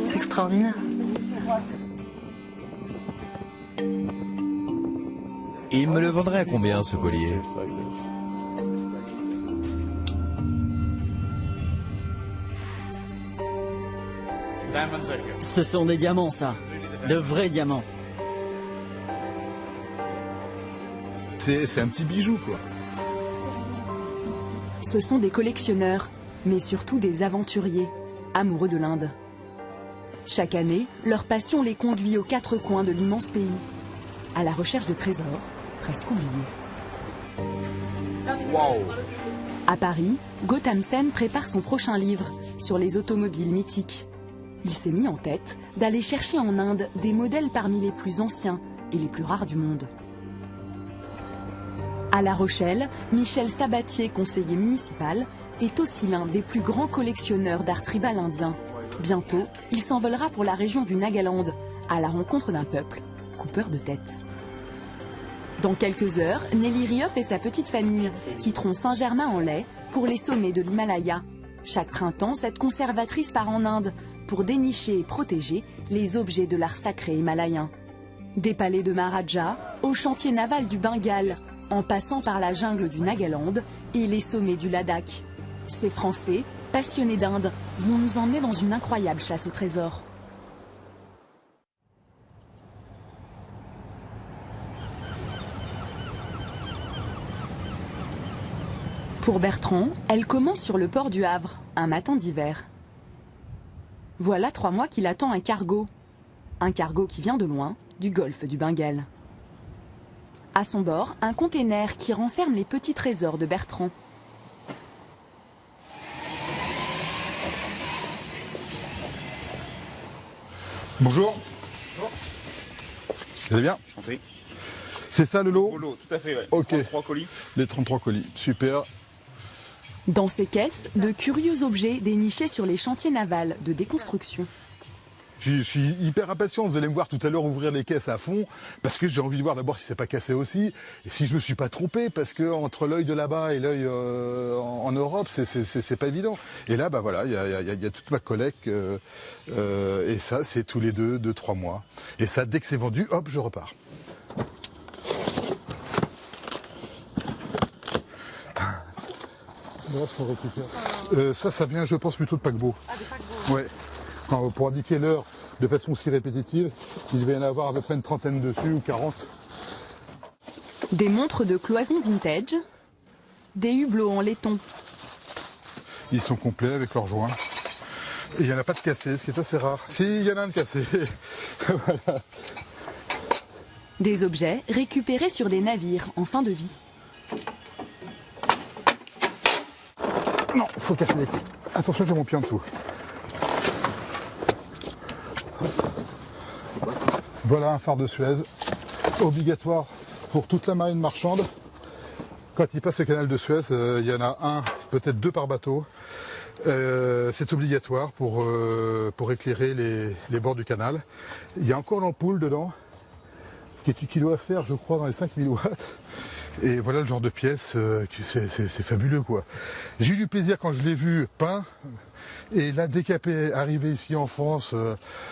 C'est extraordinaire. Il me le vendrait à combien, ce collier? Ce sont des diamants, ça. De vrais diamants. C'est un petit bijou, quoi. Ce sont des collectionneurs, mais surtout des aventuriers, amoureux de l'Inde. Chaque année, leur passion les conduit aux quatre coins de l'immense pays, à la recherche de trésors, presque oubliés. Waouh! À Paris, Gautam Sen prépare son prochain livre sur les automobiles mythiques. Il s'est mis en tête d'aller chercher en Inde des modèles parmi les plus anciens et les plus rares du monde. À La Rochelle, Michel Sabatier, conseiller municipal, est aussi l'un des plus grands collectionneurs d'art tribal indien. Bientôt, il s'envolera pour la région du Nagaland, à la rencontre d'un peuple, coupeur de tête. Dans quelques heures, Nelly Rioff et sa petite famille quitteront Saint-Germain-en-Laye pour les sommets de l'Himalaya. Chaque printemps, cette conservatrice part en Inde pour dénicher et protéger les objets de l'art sacré himalayen. Des palais de Maharaja, au chantier naval du Bengale, en passant par la jungle du Nagaland et les sommets du Ladakh. Ces Français, passionnés d'Inde, vont nous emmener dans une incroyable chasse au trésor. Pour Bertrand, elle commence sur le port du Havre, un matin d'hiver. Voilà 3 mois qu'il attend un cargo. Un cargo qui vient de loin, du golfe du Bengale. À son bord, un container qui renferme les petits trésors de Bertrand. Bonjour. Vous allez bien? Enchanté. C'est ça le lot? Au lot, tout à fait, ouais. Ok. 33 colis. Les 33 colis, super. Dans ces caisses, de curieux objets dénichés sur les chantiers navals de déconstruction. Je suis hyper impatient, vous allez me voir tout à l'heure ouvrir les caisses à fond, parce que j'ai envie de voir d'abord si c'est pas cassé aussi, et si je me suis pas trompé, parce que entre l'œil de là-bas et l'œil en Europe, c'est pas évident. Et là, bah voilà, il y a toute ma collecte, et ça, c'est tous les 2-3 mois. Et ça, dès que c'est vendu, hop, je repars. Voilà ce qu'on récupère. Ça vient, je pense, plutôt de paquebot. Ah, des paquebots. Ouais. Non, pour indiquer l'heure de façon si répétitive, il va y en avoir à peu près une trentaine dessus ou 40. Des montres de cloison vintage, des hublots en laiton. Ils sont complets avec leurs joints. Et il n'y en a pas de cassé, ce qui est assez rare. Si, il y en a un de cassé. Voilà. Des objets récupérés sur des navires en fin de vie. Non, faut casser les pieds. Attention, j'ai mon pied en dessous. Voilà un phare de Suez, obligatoire pour toute la marine marchande. Quand il passe le canal de Suez, il y en a un, peut-être 2 par bateau. C'est obligatoire pour éclairer les bords du canal. Il y a encore l'ampoule dedans, qui doit faire, je crois, dans les 5000 watts. Et voilà le genre de pièce, c'est fabuleux, quoi. J'ai eu du plaisir quand je l'ai vu peint. Et là, décapé, arrivé ici en France,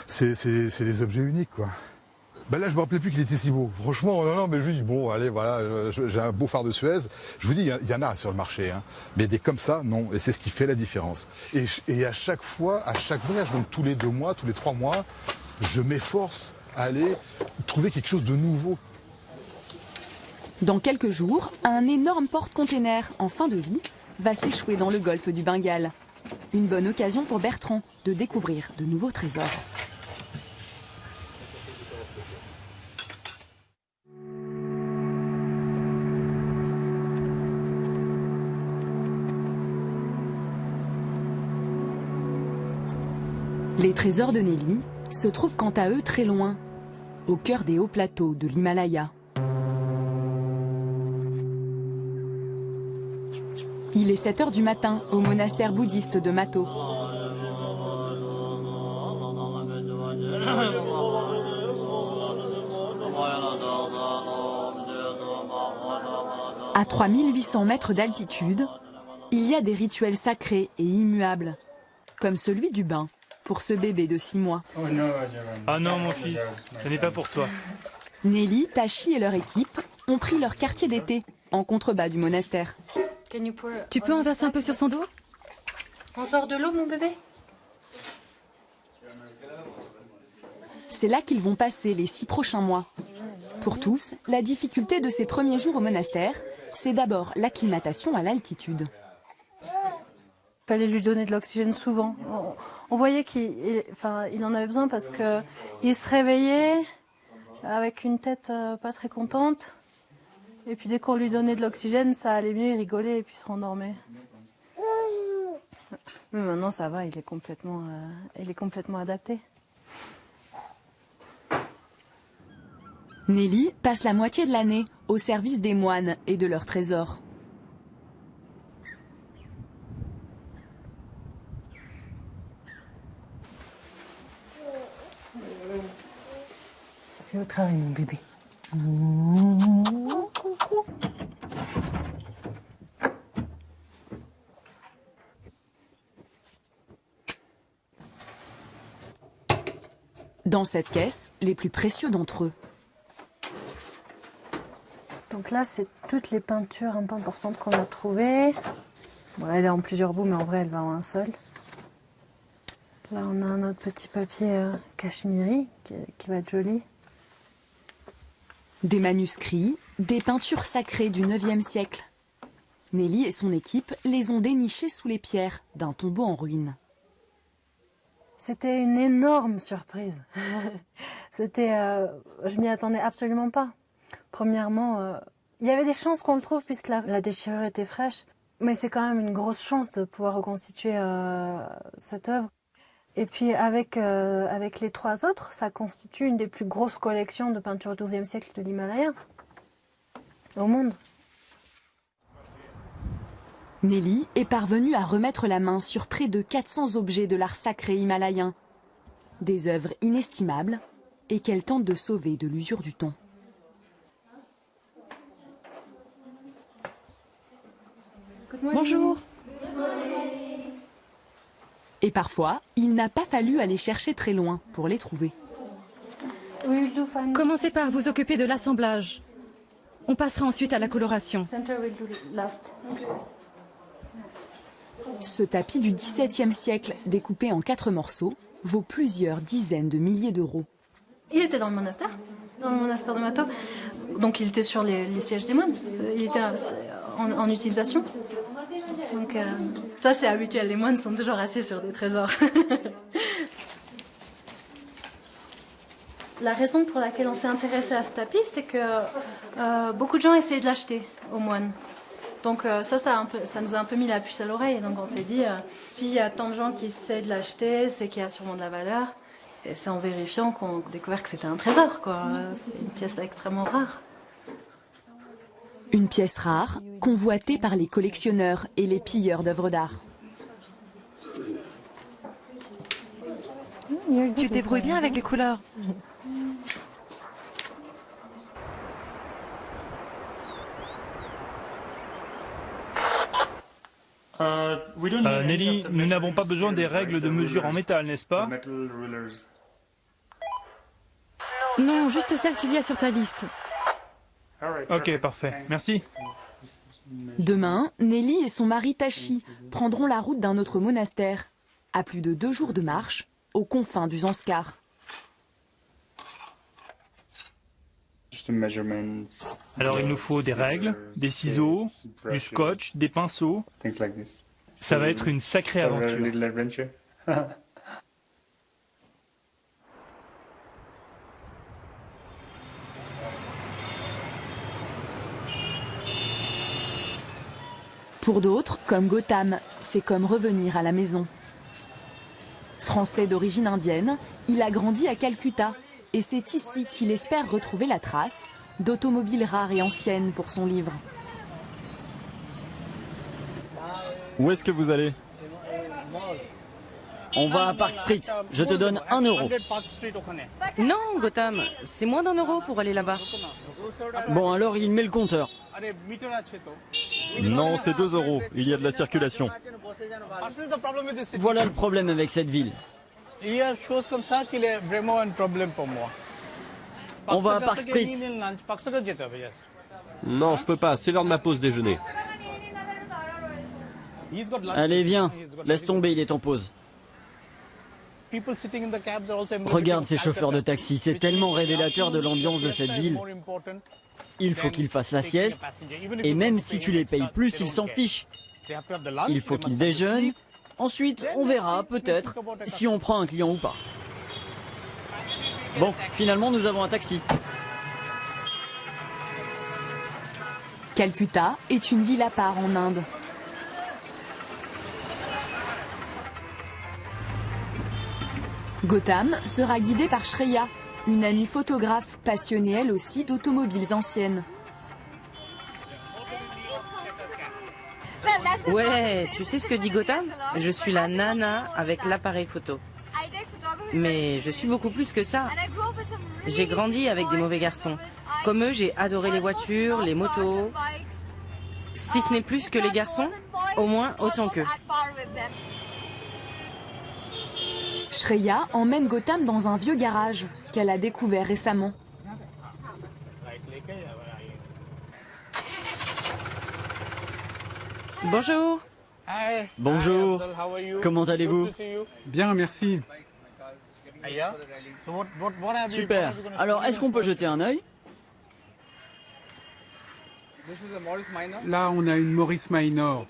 c'est des objets uniques, quoi. Ben là, je me rappelais plus qu'il était si beau. Franchement, non, mais je me dis, bon, allez, voilà, j'ai un beau phare de Suez. Je vous dis, il y en a sur le marché, hein. Mais des comme ça, non. Et c'est ce qui fait la différence. Et à chaque fois, à chaque voyage, donc tous les 2 mois, tous les 3 mois, je m'efforce à aller trouver quelque chose de nouveau. Dans quelques jours, un énorme porte-container en fin de vie va s'échouer dans le golfe du Bengale. Une bonne occasion pour Bertrand de découvrir de nouveaux trésors. Les trésors de Nelly se trouvent quant à eux très loin, au cœur des hauts plateaux de l'Himalaya. Il est 7 h du matin au monastère bouddhiste de Mato. À 3800 mètres d'altitude, il y a des rituels sacrés et immuables, comme celui du bain, pour ce bébé de 6 mois. Ah non, mon fils, ce n'est pas pour toi. Nelly, Tachi et leur équipe ont pris leur quartier d'été en contrebas du monastère. Tu peux en verser un peu sur son dos? On sort de l'eau, mon bébé? C'est là qu'ils vont passer les 6 prochains mois. Pour tous, la difficulté de ces premiers jours au monastère, c'est d'abord l'acclimatation à l'altitude. Il fallait lui donner de l'oxygène souvent. On voyait qu'il en avait besoin parce qu'il se réveillait avec une tête pas très contente. Et puis dès qu'on lui donnait de l'oxygène, ça allait mieux, il rigolait et puis se rendormait. Mais maintenant ça va, il est complètement adapté. Nelly passe la moitié de l'année au service des moines et de leurs trésors. C'est au travail, mon bébé. Dans cette caisse, les plus précieux d'entre eux. Donc là, c'est toutes les peintures un peu importantes qu'on a trouvées. Bon, là, elle est en plusieurs bouts, mais en vrai, elle va en un seul. Là, on a un autre petit papier cachemiri qui va être joli. Des manuscrits, des peintures sacrées du 9e siècle. Nelly et son équipe les ont dénichées sous les pierres d'un tombeau en ruine. C'était une énorme surprise. Je m'y attendais absolument pas. Premièrement, il y avait des chances qu'on le trouve puisque la déchirure était fraîche. Mais c'est quand même une grosse chance de pouvoir reconstituer cette œuvre. Et puis avec les 3 autres, ça constitue une des plus grosses collections de peinture du XIIe siècle de l'Himalaya au monde. Nelly est parvenue à remettre la main sur près de 400 objets de l'art sacré himalayen. Des œuvres inestimables et qu'elle tente de sauver de l'usure du temps. Bonjour. Et parfois, il n'a pas fallu aller chercher très loin pour les trouver. Commencez par vous occuper de l'assemblage. On passera ensuite à la coloration. Ce tapis du XVIIe siècle, découpé en 4 morceaux, vaut plusieurs dizaines de milliers d'euros. Il était dans le monastère de Mato. Donc il était sur les sièges des moines. Il était en utilisation. Donc ça c'est habituel, les moines sont toujours assis sur des trésors. La raison pour laquelle on s'est intéressé à ce tapis, c'est que beaucoup de gens essayaient de l'acheter aux moines. Donc ça nous a un peu mis la puce à l'oreille. Donc on s'est dit, s'il y a tant de gens qui essaient de l'acheter, c'est qu'il y a sûrement de la valeur. Et c'est en vérifiant qu'on a découvert que c'était un trésor, quoi. C'était une pièce extrêmement rare. Une pièce rare, convoitée par les collectionneurs et les pilleurs d'œuvres d'art. Tu te débrouilles bien avec les couleurs. Nelly, nous n'avons pas besoin des règles de mesure en métal, n'est-ce pas? Non, juste celle qu'il y a sur ta liste. Ok, parfait. Merci. Demain, Nelly et son mari Tachi prendront la route d'un autre monastère, à plus de 2 jours de marche, aux confins du Zanskar. Alors il nous faut des règles, des ciseaux, du scotch, des pinceaux. Ça va être une sacrée aventure. Pour d'autres, comme Gautam, c'est comme revenir à la maison. Français d'origine indienne, il a grandi à Calcutta et c'est ici qu'il espère retrouver la trace d'automobiles rares et anciennes pour son livre. Où est-ce que vous allez? On va à Park Street, je te donne 1 euro. Non, Gautam, c'est moins d'1 euro pour aller là-bas. Bon alors il met le compteur. Non, c'est 2 €. Il y a de la circulation. Voilà le problème avec cette ville. Il y a des choses comme ça qui est vraiment un problème pour moi. On va à Park Street. Non, je peux pas, c'est l'heure de ma pause déjeuner. Allez, viens. Laisse tomber, il est en pause. Regarde ces chauffeurs de taxi, c'est tellement révélateur de l'ambiance de cette ville. Il faut qu'ils fassent la sieste, et même si tu les payes plus, ils s'en fichent. Il faut qu'ils déjeunent, ensuite on verra peut-être si on prend un client ou pas. Bon, finalement nous avons un taxi. Calcutta est une ville à part en Inde. Gautam sera guidé par Shreya, une amie photographe passionnée elle aussi d'automobiles anciennes. Ouais, tu sais ce que dit Gautam? Je suis la nana avec l'appareil photo. Mais je suis beaucoup plus que ça. J'ai grandi avec des mauvais garçons. Comme eux, j'ai adoré les voitures, les motos. Si ce n'est plus que les garçons, au moins autant qu'eux. Shreya emmène Gautam dans un vieux garage qu'elle a découvert récemment. Bonjour. Bonjour, comment allez-vous? Bien, merci. Super, alors est-ce qu'on peut jeter un œil? Là, on a une Morris Minor.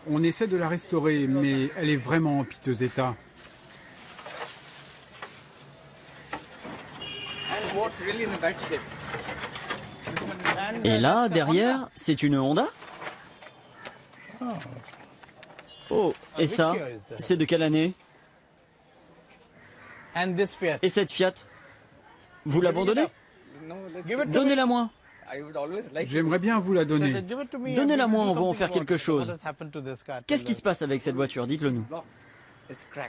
On essaie de la restaurer, mais elle est vraiment en piteux état. Et là, derrière, c'est une Honda? Oh, et ça, c'est de quelle année? Et cette Fiat? Vous l'abandonnez? Donnez-la-moi. J'aimerais bien vous la donner. Donnez-la-moi, on va en faire quelque chose. Qu'est-ce qui se passe avec cette voiture? Dites-le nous.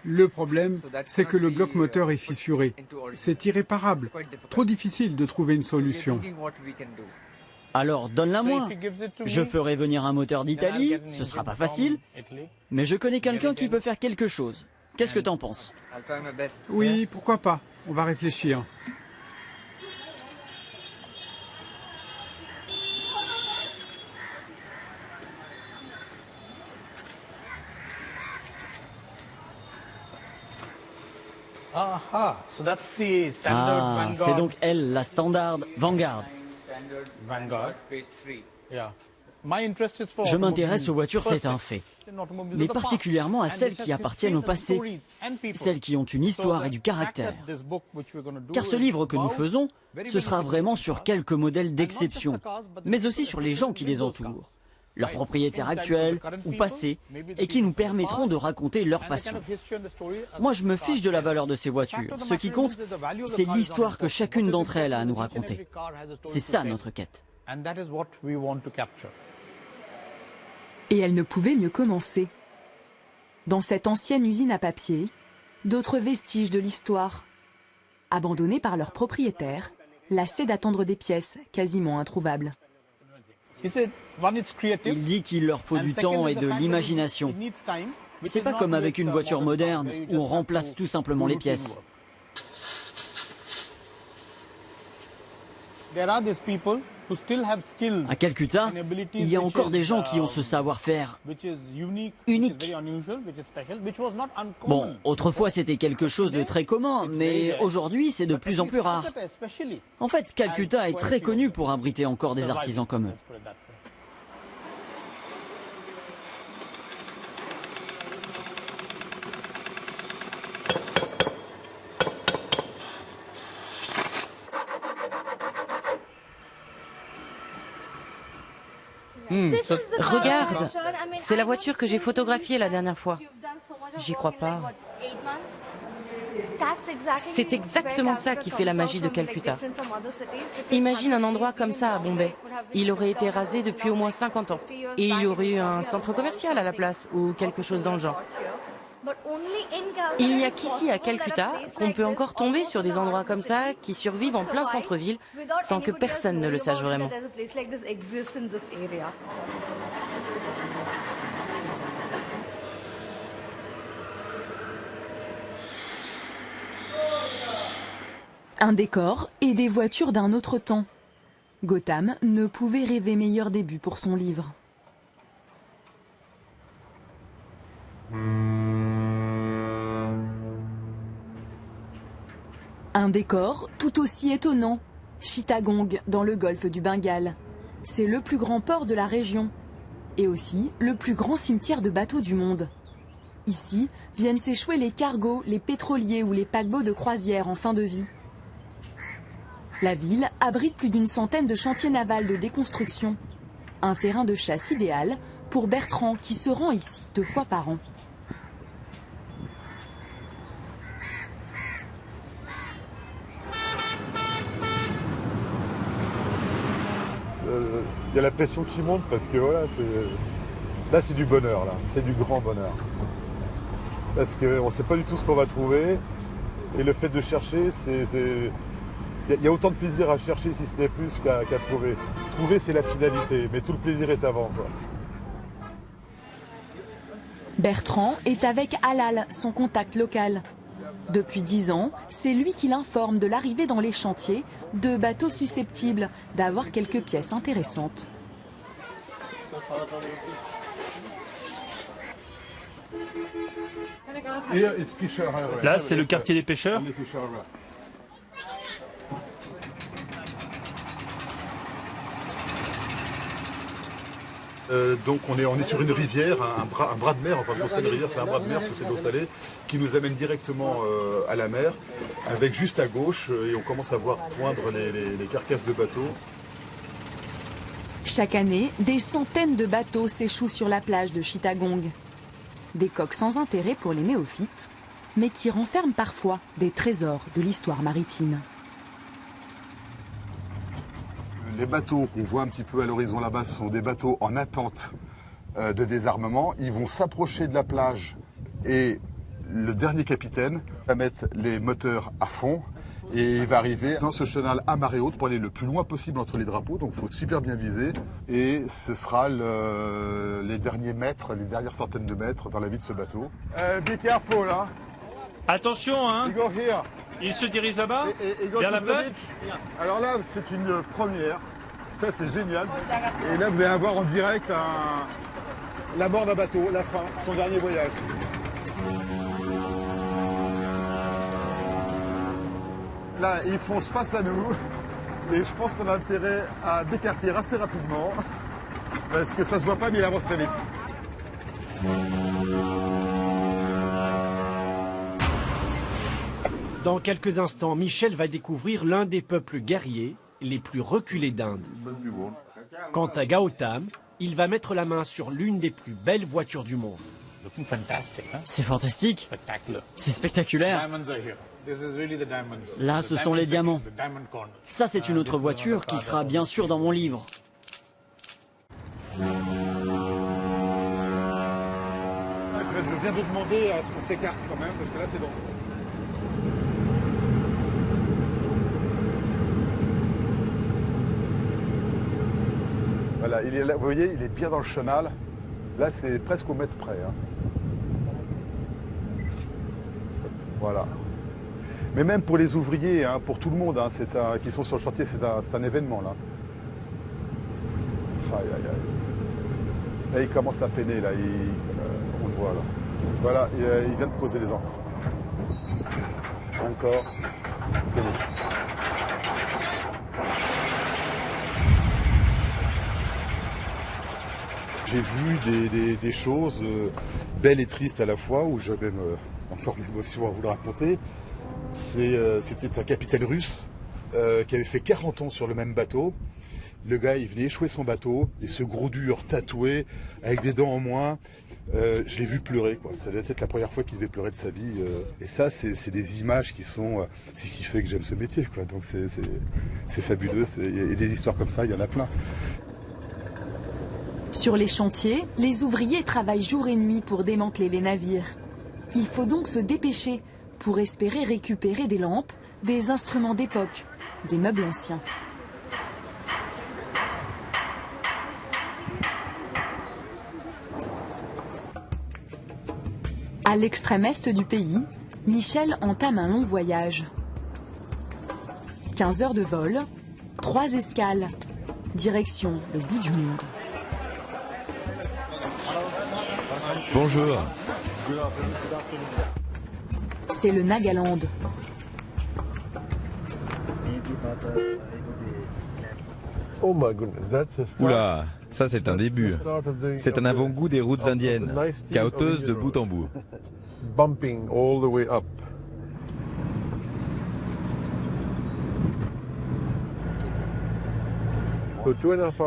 Le problème, c'est que le bloc moteur est fissuré. C'est irréparable. Trop difficile de trouver une solution. Alors, donne-la-moi. Je ferai venir un moteur d'Italie, ce sera pas facile, mais je connais quelqu'un qui peut faire quelque chose. Qu'est-ce que t'en penses? Oui, pourquoi pas. On va réfléchir. Ah, c'est donc elle, la Standard Vanguard. Je m'intéresse aux voitures, c'est un fait. Mais particulièrement à celles qui appartiennent au passé, celles qui ont une histoire et du caractère. Car ce livre que nous faisons, ce sera vraiment sur quelques modèles d'exception, mais aussi sur les gens qui les entourent, leurs propriétaires actuels ou passés, et qui nous permettront de raconter leur passion. Moi, je me fiche de la valeur de ces voitures. Ce qui compte, c'est l'histoire que chacune d'entre elles a à nous raconter. C'est ça notre quête. Et elle ne pouvait mieux commencer. Dans cette ancienne usine à papier, d'autres vestiges de l'histoire. Abandonnés par leurs propriétaires, lassés d'attendre des pièces quasiment introuvables. Il dit qu'il leur faut du temps et de l'imagination. C'est pas comme avec une voiture moderne où on remplace tout simplement les pièces. À Calcutta, il y a encore des gens qui ont ce savoir-faire unique. Bon, autrefois c'était quelque chose de très commun, mais aujourd'hui c'est de plus en plus rare. En fait, Calcutta est très connu pour abriter encore des artisans comme eux. Regarde, c'est la voiture que j'ai photographiée la dernière fois. J'y crois pas. C'est exactement ça qui fait la magie de Calcutta. Imagine un endroit comme ça à Bombay. Il aurait été rasé depuis au moins 50 ans. Et il y aurait eu un centre commercial à la place, ou quelque chose dans le genre. Il n'y a qu'ici à Calcutta qu'on peut encore tomber sur des endroits comme ça qui survivent en plein centre-ville sans que personne ne le sache vraiment. Un décor et des voitures d'un autre temps. Gotham ne pouvait rêver meilleur début pour son livre. Un décor tout aussi étonnant, Chittagong dans le golfe du Bengale. C'est le plus grand port de la région et aussi le plus grand cimetière de bateaux du monde. Ici viennent s'échouer les cargos, les pétroliers ou les paquebots de croisière en fin de vie. La ville abrite plus d'une centaine de chantiers navals de déconstruction. Un terrain de chasse idéal pour Bertrand qui se rend ici 2 fois par an. Il y a la pression qui monte parce que voilà, là c'est du bonheur, là, c'est du grand bonheur. Parce qu'on ne sait pas du tout ce qu'on va trouver et le fait de chercher, il y a autant de plaisir à chercher si ce n'est plus qu'à trouver. Trouver c'est la finalité, mais tout le plaisir est avant, quoi. Bertrand est avec Halal, son contact local. Depuis 10 ans, c'est lui qui l'informe de l'arrivée dans les chantiers de bateaux susceptibles d'avoir quelques pièces intéressantes. Là, c'est le quartier des pêcheurs. Donc on est sur une rivière, un bras de mer, enfin c'est pas une rivière, c'est un bras de mer sous cette eau salée qui nous amène directement à la mer, avec juste à gauche, et on commence à voir poindre les carcasses de bateaux. Chaque année, des centaines de bateaux s'échouent sur la plage de Chittagong. Des coques sans intérêt pour les néophytes, mais qui renferment parfois des trésors de l'histoire maritime. Les bateaux qu'on voit un petit peu à l'horizon là-bas sont des bateaux en attente de désarmement. Ils vont s'approcher de la plage et le dernier capitaine va mettre les moteurs à fond et il va arriver dans ce chenal à marée haute pour aller le plus loin possible entre les drapeaux. Donc il faut super bien viser et ce sera les derniers mètres, les dernières centaines de mètres dans la vie de ce bateau. Be careful, hein. Attention, hein. Il se dirige là-bas, vers la plage. Alors là, c'est une première. Ça, c'est génial. Et là, vous allez avoir en direct la mort d'un bateau, la fin, son dernier voyage. Là, ils foncent face à nous. Et je pense qu'on a intérêt à décarquer assez rapidement. Parce que ça se voit pas, mais il avance très vite. Dans quelques instants, Michel va découvrir l'un des peuples guerriers les plus reculés d'Inde. Quant à Gautam, il va mettre la main sur l'une des plus belles voitures du monde. C'est fantastique. C'est spectaculaire. Là, ce sont les diamants. Ça, c'est une autre voiture qui sera bien sûr dans mon livre. Je viens de demander à ce qu'on s'écarte quand même, parce que là, c'est bon. Voilà, il est là, vous voyez, il est bien dans le chenal. Là, c'est presque au mètre près. Hein. Voilà. Mais même pour les ouvriers, hein, pour tout le monde hein, qui sont sur le chantier, c'est un événement là. Aïe, aïe, aïe. Là, il commence à peiner, là, on le voit là. Voilà, il vient de poser les ancres. Encore. Finish. J'ai vu des choses belles et tristes à la fois, où j'ai même encore d'émotions à vous le raconter. C'était un capitaine russe qui avait fait 40 ans sur le même bateau. Le gars, il venait échouer son bateau, et ce gros dur tatoué, avec des dents en moins, je l'ai vu pleurer, quoi. Ça devait être la première fois qu'il devait pleurer de sa vie. Et ça, c'est des images qui sont... c'est ce qui fait que j'aime ce métier, quoi. Donc c'est fabuleux. Et des histoires comme ça, il y en a plein. Sur les chantiers, les ouvriers travaillent jour et nuit pour démanteler les navires. Il faut donc se dépêcher pour espérer récupérer des lampes, des instruments d'époque, des meubles anciens. À l'extrême est du pays, Michel entame un long voyage. 15 heures de vol, 3 escales, direction le bout du monde. Bonjour. C'est le Nagaland. Oula, ça c'est un début. C'est un avant-goût des routes indiennes, caoteuses de bout en bout. Bumping all the way up.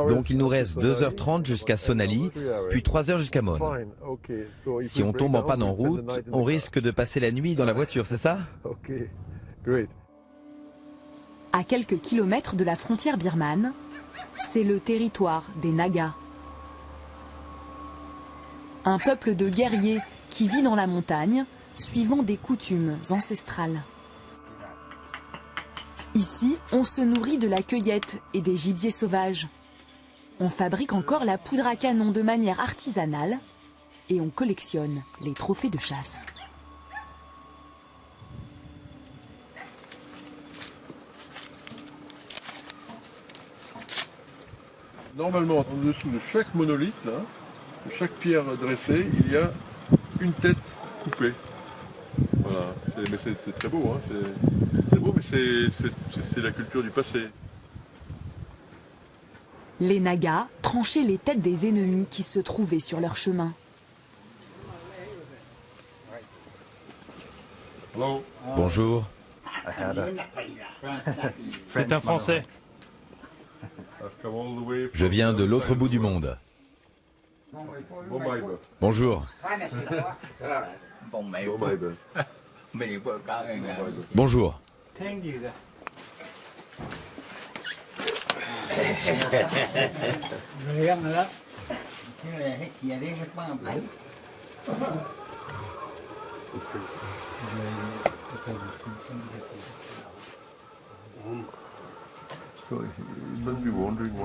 Donc il nous reste 2h30 jusqu'à Sonali, puis 3h jusqu'à Mon. Si on tombe en panne en route, on risque de passer la nuit dans la voiture, c'est ça? À quelques kilomètres de la frontière birmane, c'est le territoire des Nagas. Un peuple de guerriers qui vit dans la montagne, suivant des coutumes ancestrales. Ici, on se nourrit de la cueillette et des gibiers sauvages. On fabrique encore la poudre à canon de manière artisanale et on collectionne les trophées de chasse. Normalement, en dessous de chaque monolithe, là, de chaque pierre dressée, il y a une tête coupée. Voilà, c'est très beau, hein. C'est beau, mais c'est la culture du passé. Les Nagas tranchaient les têtes des ennemis qui se trouvaient sur leur chemin. Bonjour. C'est un Français. Je viens de l'autre bout du monde. Bonjour. Bonjour.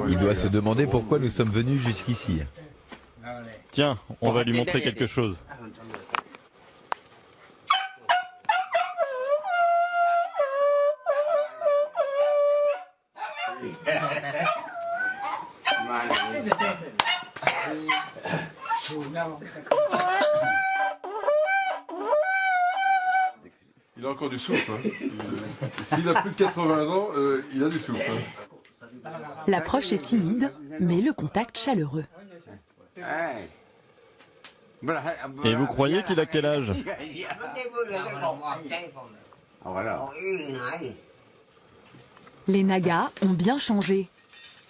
Il doit se demander pourquoi nous sommes venus jusqu'ici. Tiens, on va lui montrer quelque chose. Il a encore du souffle. Hein. S'il a plus de 80 ans, il a du souffle. Hein. L'approche est timide, mais le contact chaleureux. Et vous croyez qu'il a quel âge? Les Nagas ont bien changé.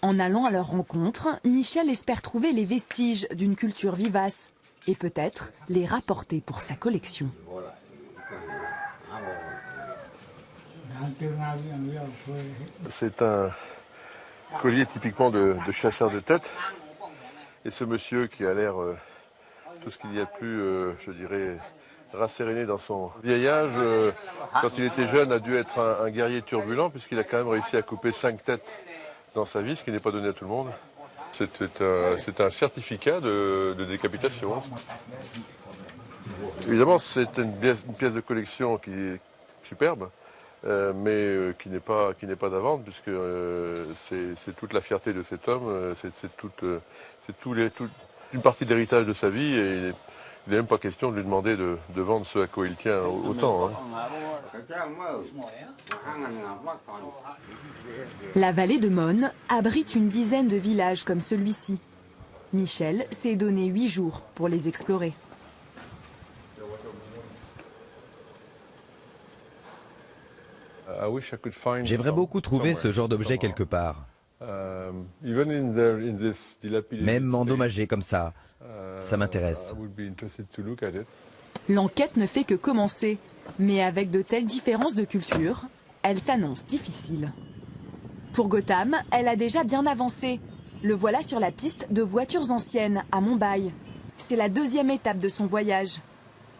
En allant à leur rencontre, Michel espère trouver les vestiges d'une culture vivace et peut-être les rapporter pour sa collection. C'est un collier typiquement de chasseur de tête. Et ce monsieur qui a l'air tout ce qu'il y a de plus, je dirais, rasséréné dans son vieil âge, quand il était jeune, a dû être un guerrier turbulent puisqu'il a quand même réussi à couper 5 têtes dans sa vie, ce qui n'est pas donné à tout le monde. C'est un certificat de décapitation. Évidemment, c'est une pièce de collection qui est superbe, mais qui n'est pas d'avant, puisque c'est toute la fierté de cet homme, c'est une partie de l'héritage de sa vie, et il n'est même pas question de lui demander de vendre ce à quoi il tient autant. Hein. La vallée de Mon abrite une dizaine de villages comme celui-ci. Michel s'est donné 8 jours pour les explorer. J'aimerais beaucoup trouver ce genre d'objet quelque part. Même endommagé comme ça m'intéresse. L'enquête ne fait que commencer, mais avec de telles différences de culture, elle s'annonce difficile. Pour Gautam, elle a déjà bien avancé. Le voilà sur la piste de voitures anciennes à Mumbai. C'est la 2e étape de son voyage.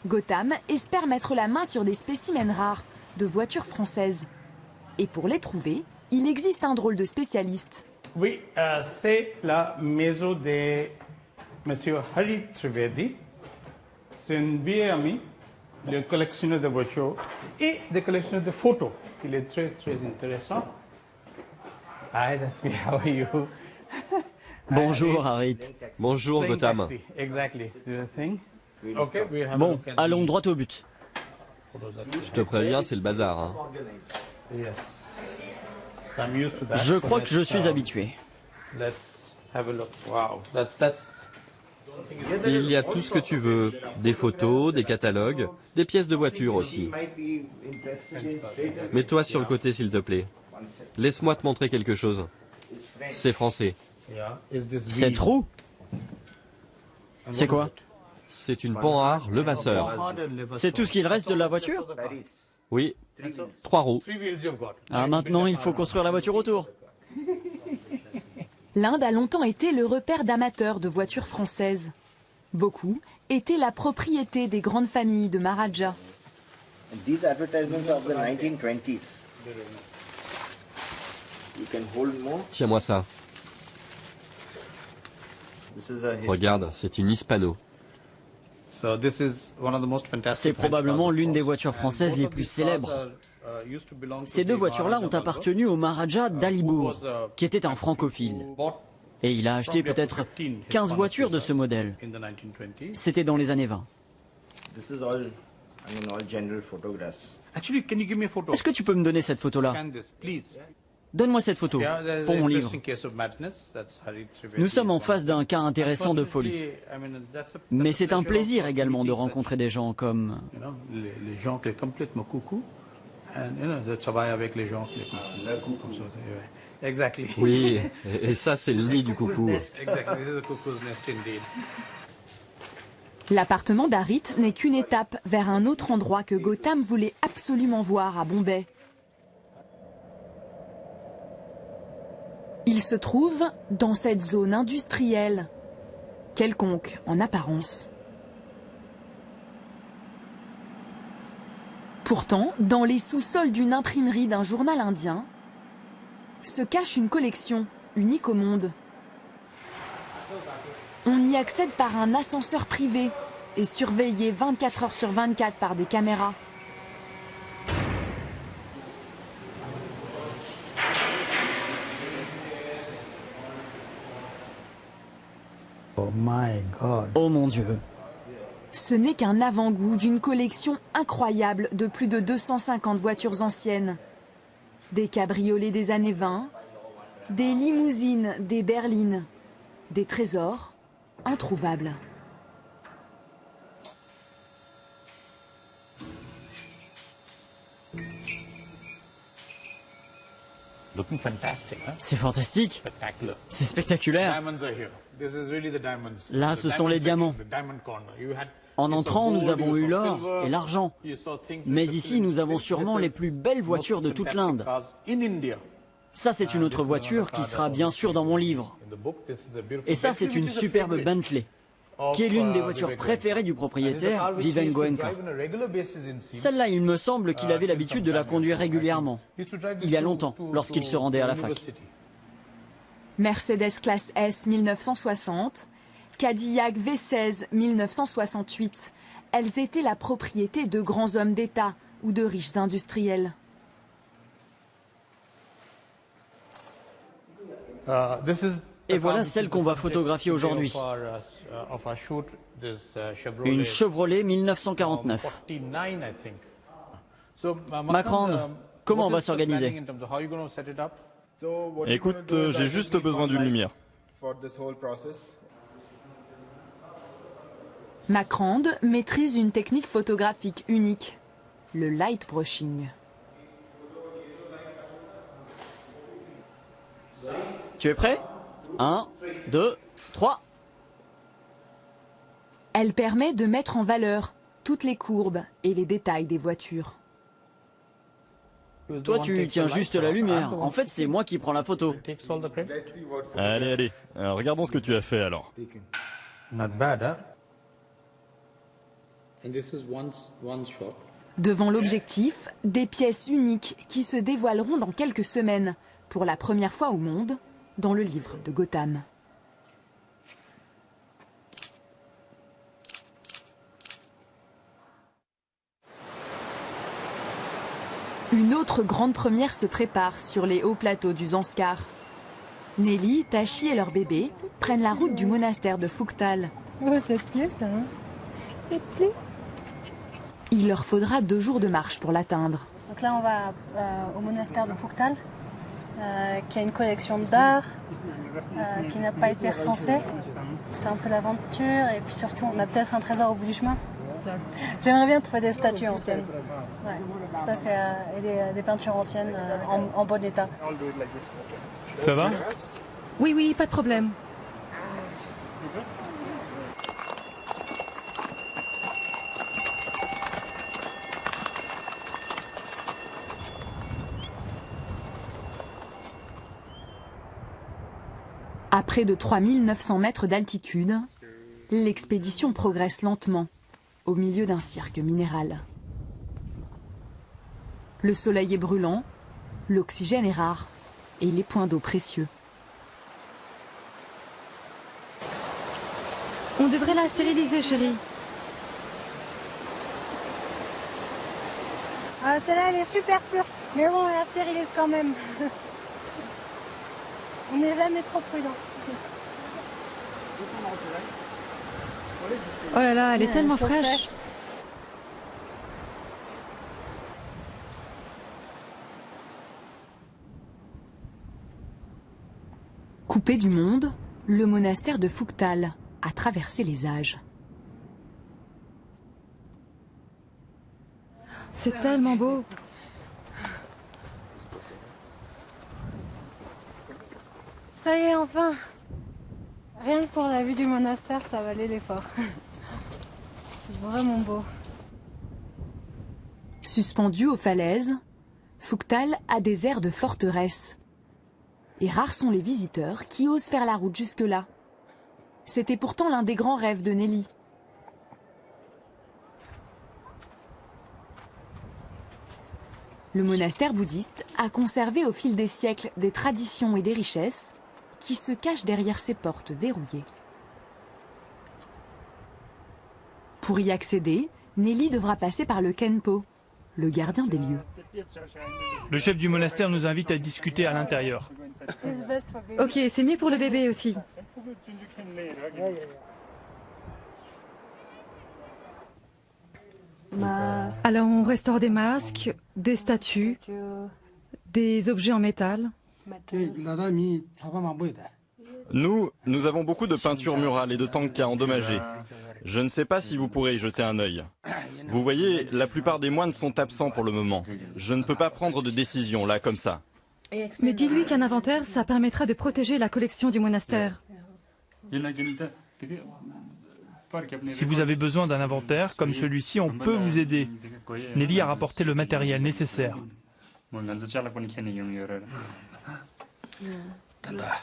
Gautam espère mettre la main sur des spécimens rares de voitures françaises. Et pour les trouver, il existe un drôle de spécialiste. Oui, c'est la maison de M. Hari Trivedi. C'est un vieil ami le collectionneur de voitures et des collectionneurs de photos. Il est très très intéressant. Hi, how are you? Bonjour Harit. Bonjour Gotham. Exactly. Okay, we have Bon, allons droit au but. Je te préviens, c'est le bazar. Hein. Je crois que je suis habitué. Let's have a look. Wow, Il y a tout ce que tu veux. Des photos, des catalogues, des pièces de voiture aussi. Mets-toi sur le côté s'il te plaît. Laisse-moi te montrer quelque chose. C'est français. Cette roue? C'est quoi? C'est une Panhard Levasseur. C'est tout ce qu'il reste de la voiture? Oui, 3 roues. Ah, maintenant il faut construire la voiture autour. L'Inde a longtemps été le repère d'amateurs de voitures françaises. Beaucoup étaient la propriété des grandes familles de Maharajas. These advertisements of the 1920s. You can hold more. Tiens-moi ça. This is a Regarde, c'est une Hispano. C'est probablement l'une des voitures françaises les plus célèbres. Ces deux voitures-là ont appartenu au Maharaja d'Alibourg, qui était un francophile. Et il a acheté peut-être 15 voitures de ce modèle. C'était dans les années 20. This is all, all general photographs. Actually, can you give me a photo? Est-ce que tu peux me donner cette photo-là? Scan this, please. Donne-moi cette photo pour mon livre. Nous sommes en face d'un cas intéressant de folie. Mais c'est un plaisir également de rencontrer des gens comme... Les gens qui sont complètement coucou, de travailler avec les gens qui sont comme ça. Exactly. Oui, et ça c'est le nid du coucou. Exactly, this is a cuckoo's nest indeed. L'appartement d'Harit n'est qu'une étape vers un autre endroit que Gautam voulait absolument voir à Bombay. Il se trouve dans cette zone industrielle, quelconque en apparence. Pourtant, dans les sous-sols d'une imprimerie d'un journal indien, se cache une collection unique au monde. On y accède par un ascenseur privé et surveillé 24 heures sur 24 par des caméras. Oh my God. Oh mon Dieu. Ce n'est qu'un avant-goût d'une collection incroyable de plus de 250 voitures anciennes. Des cabriolets des années 20, des limousines, des berlines, des trésors introuvables. C'est fantastique. C'est spectaculaire. Là, ce sont les diamants. En entrant, nous avons eu l'or et l'argent. Mais ici, nous avons sûrement les plus belles voitures de toute l'Inde. Ça, c'est une autre voiture qui sera bien sûr dans mon livre. Et ça, c'est une superbe Bentley, qui est l'une des voitures préférées du propriétaire, Viven Goenka. Celle-là, il me semble qu'il avait l'habitude de la conduire régulièrement, il y a longtemps, lorsqu'il se rendait à la fac. Mercedes classe S 1960, Cadillac V16 1968, elles étaient la propriété de grands hommes d'État ou de riches industriels. Et voilà celle qu'on va photographier aujourd'hui. Une Chevrolet 1949. Macron, comment on va s'organiser? Écoute, j'ai juste besoin d'une lumière. Macrand maîtrise une technique photographique unique, le light brushing. Tu es prêt? 1, 2, 3. Elle permet de mettre en valeur toutes les courbes et les détails des voitures. Toi, tu tiens juste la lumière. En fait, c'est moi qui prends la photo. Allez, allez. Alors, regardons ce que tu as fait alors. Not bad, hein? Devant l'objectif, des pièces uniques qui se dévoileront dans quelques semaines, pour la première fois au monde, dans le livre de Gautam. Une autre grande première se prépare sur les hauts plateaux du Zanskar. Nelly, Tachi et leur bébé prennent la route du monastère de Fougtal. Oh, ça te plaît ça, hein? Ça te plaît? Il leur faudra 2 jours de marche pour l'atteindre. Donc là, on va au monastère de Fougtal, qui a une collection d'art, qui n'a pas été recensée. C'est un peu l'aventure, et puis surtout, on a peut-être un trésor au bout du chemin. J'aimerais bien trouver des statues anciennes. Ouais. Ça, c'est des peintures anciennes en bon état. Ça va? Oui, oui, pas de problème. À près de 3900 mètres d'altitude, l'expédition progresse lentement, au milieu d'un cirque minéral. Le soleil est brûlant, l'oxygène est rare et les points d'eau précieux. On devrait la stériliser, chérie. Ah, celle-là, elle est super pure, mais bon, on la stérilise quand même. On n'est jamais trop prudent. Oh là là, elle est tellement fraîche. Coupé du monde, le monastère de Fougtal a traversé les âges. C'est tellement beau. Ça y est, enfin. Rien que pour la vue du monastère, ça valait l'effort. C'est vraiment beau. Suspendu aux falaises, Fougtal a des airs de forteresse. Et rares sont les visiteurs qui osent faire la route jusque-là. C'était pourtant l'un des grands rêves de Nelly. Le monastère bouddhiste a conservé au fil des siècles des traditions et des richesses qui se cachent derrière ses portes verrouillées. Pour y accéder, Nelly devra passer par le Khenpo, le gardien des lieux. Le chef du monastère nous invite à discuter à l'intérieur. Ok, c'est mieux pour le bébé aussi. Alors on restaure des masques, des statues, des objets en métal. Nous avons beaucoup de peintures murales et de tankas endommagés. Je ne sais pas si vous pourrez y jeter un œil. Vous voyez, la plupart des moines sont absents pour le moment. Je ne peux pas prendre de décision là, comme ça. Mais dis-lui qu'un inventaire, ça permettra de protéger la collection du monastère. Si vous avez besoin d'un inventaire comme celui-ci, on peut vous aider. Nelly a rapporté le matériel nécessaire.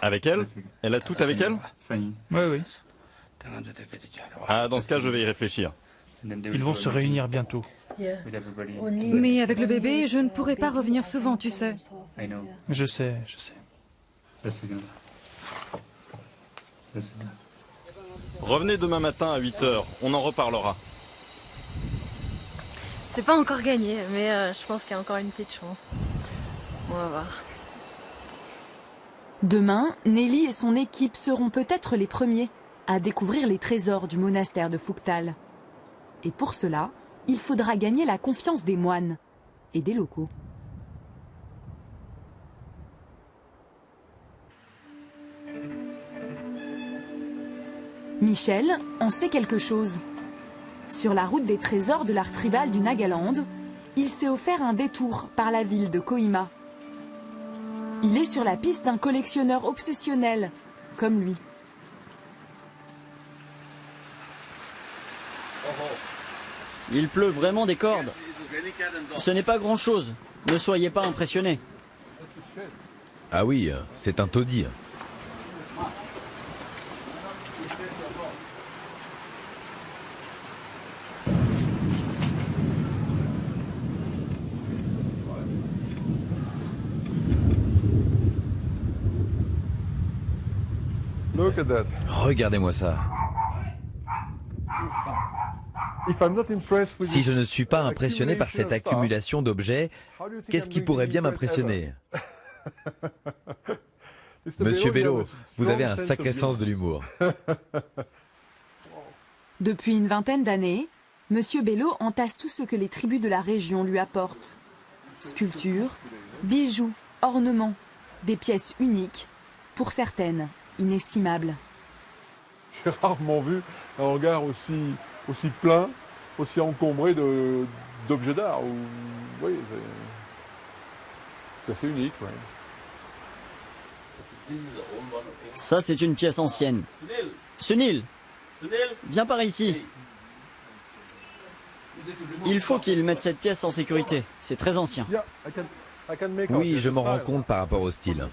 Avec elle? Elle a tout avec elle? Oui, oui. Ah, dans ce cas, je vais y réfléchir. Ils vont se réunir bientôt. Mais avec le bébé, je ne pourrai pas revenir souvent, tu sais. Je sais, je sais. Revenez demain matin à 8h, on en reparlera. C'est pas encore gagné, mais je pense qu'il y a encore une petite chance. On va voir. Demain, Nelly et son équipe seront peut-être les premiers à découvrir les trésors du monastère de Fougtal. Et pour cela, il faudra gagner la confiance des moines et des locaux. Michel en sait quelque chose. Sur la route des trésors de l'art tribal du Nagaland, il s'est offert un détour par la ville de Kohima. Il est sur la piste d'un collectionneur obsessionnel, comme lui. Il pleut vraiment des cordes. Ce n'est pas grand-chose. Ne soyez pas impressionnés. Ah oui, c'est un taudis. Look at that. Regardez-moi ça. Si je ne suis pas impressionné par cette accumulation d'objets, qu'est-ce qui pourrait bien m'impressionner? Monsieur Bello, vous avez un sacré sens de l'humour. Depuis une vingtaine d'années, Monsieur Bello entasse tout ce que les tribus de la région lui apportent. Sculptures, bijoux, ornements, des pièces uniques, pour certaines inestimables. J'ai rarement vu un hangar aussi plein, aussi encombré d'objets d'art. Oui, c'est assez unique. Ouais. Ça, c'est une pièce ancienne. Sunil, viens par ici. Il faut qu'il mette cette pièce en sécurité. C'est très ancien. Oui, je m'en rends compte par rapport au style.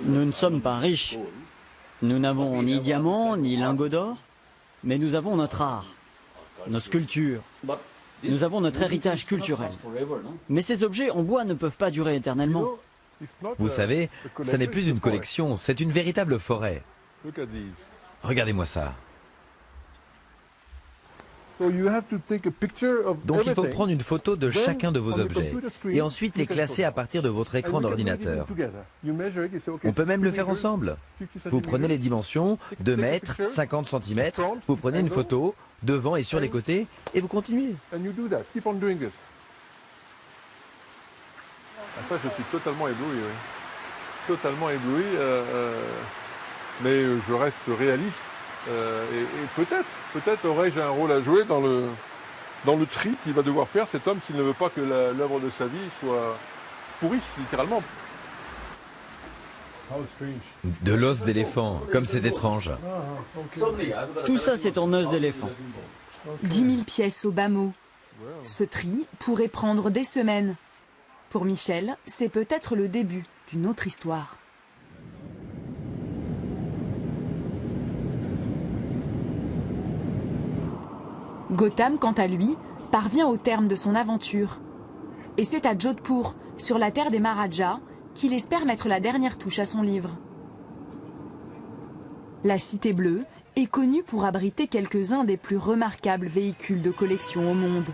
Nous ne sommes pas riches. Nous n'avons ni diamants, ni lingots d'or, mais nous avons notre art, nos sculptures. Nous avons notre héritage culturel. Mais ces objets en bois ne peuvent pas durer éternellement. Vous savez, ça n'est plus une collection, c'est une véritable forêt. Regardez-moi ça. Donc il faut prendre une photo de chacun de vos objets et ensuite les classer à partir de votre écran d'ordinateur. On peut même le faire ensemble. Vous prenez les dimensions, 2 mètres, 50 cm, vous prenez une photo, devant et sur les côtés, et vous continuez. Ça, je suis totalement ébloui, oui. Totalement ébloui, mais je reste réaliste. Et peut-être aurais-je un rôle à jouer dans le tri qu'il va devoir faire cet homme s'il ne veut pas que l'œuvre de sa vie soit pourrisse, littéralement. De l'os d'éléphant, comme c'est étrange. Tout ça, c'est en os d'éléphant. 10 000 pièces au bas mot. Ce tri pourrait prendre des semaines. Pour Michel, c'est peut-être le début d'une autre histoire. Gautam, quant à lui, parvient au terme de son aventure. Et c'est à Jodhpur, sur la terre des Maharajas, qu'il espère mettre la dernière touche à son livre. La Cité Bleue est connue pour abriter quelques-uns des plus remarquables véhicules de collection au monde.